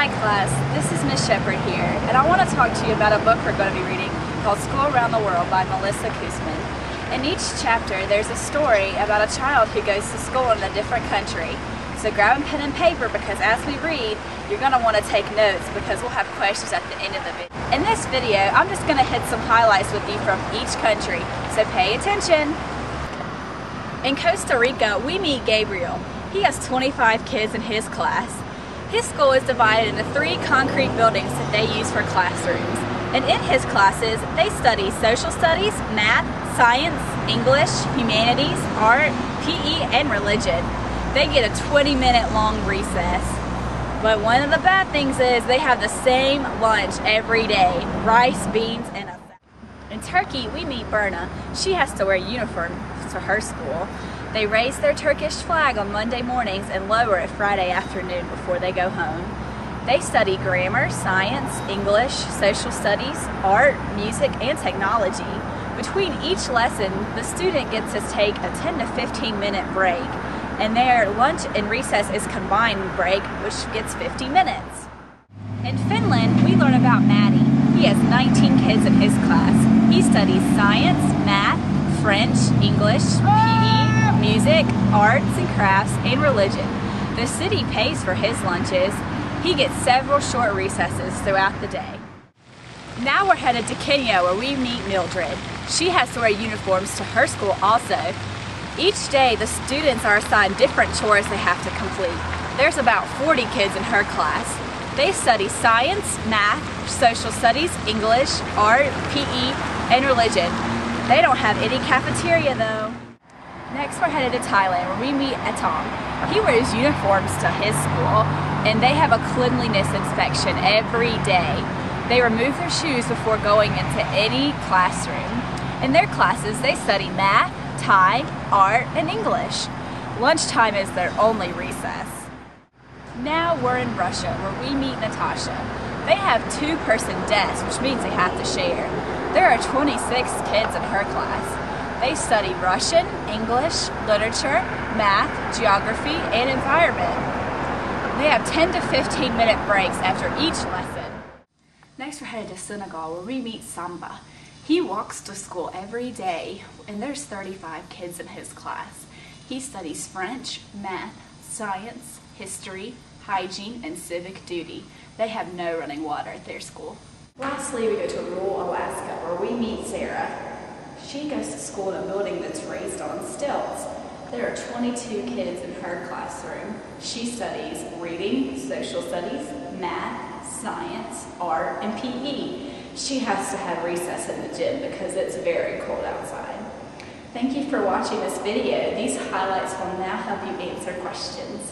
Hi class, this is Miss Shepherd here, and I want to talk to you about a book we're going to be reading called School Around the World by Melissa Koosman. In each chapter, there's a story about a child who goes to school in a different country. So grab a pen and paper, because as we read, you're going to want to take notes because we'll have questions at the end of the video. In this video, I'm just going to hit some highlights with you from each country, so pay attention. In Costa Rica, we meet Gabriel. He has 25 kids in his class. His school is divided into 3 concrete buildings that they use for classrooms. And in his classes, they study social studies, math, science, English, humanities, art, PE, and religion. They get a 20-minute long recess. But one of the bad things is they have the same lunch every day: rice, beans, and a salad. In Turkey, we meet Berna. She has to wear a uniform to her school. They raise their Turkish flag on Monday mornings and lower it Friday afternoon before they go home. They study grammar, science, English, social studies, art, music, and technology. Between each lesson, the student gets to take a 10 to 15 minute break, and their lunch and recess is combined break, which gets 50 minutes. In Finland, we learn about Maddie. He has 19 kids in his class. He studies science, math, French, English, PE, music, arts and crafts, and religion. The city pays for his lunches. He gets several short recesses throughout the day. Now we're headed to Kenya, where we meet Mildred. She has to wear uniforms to her school also. Each day, the students are assigned different chores they have to complete. There's about 40 kids in her class. They study science, math, social studies, English, art, PE, and religion. They don't have any cafeteria though. Next, we're headed to Thailand, where we meet Atong. He wears uniforms to his school, and they have a cleanliness inspection every day. They remove their shoes before going into any classroom. In their classes, they study math, Thai, art, and English. Lunchtime is their only recess. Now we're in Russia, where we meet Natasha. They have 2-person desks, which means they have to share. There are 26 kids in her class. They study Russian, English, literature, math, geography, and environment. They have 10 to 15 minute breaks after each lesson. Next, we're headed to Senegal, where we meet Samba. He walks to school every day, and there's 35 kids in his class. He studies French, math, science, history, hygiene, and civic duty. They have no running water at their school. Lastly, we go to rural Alaska, where we meet Sarah. She goes to school in a building that's raised on stilts. There are 22 kids in her classroom. She studies reading, social studies, math, science, art, and PE. She has to have recess in the gym because it's very cold outside. Thank you for watching this video. These highlights will now help you answer questions.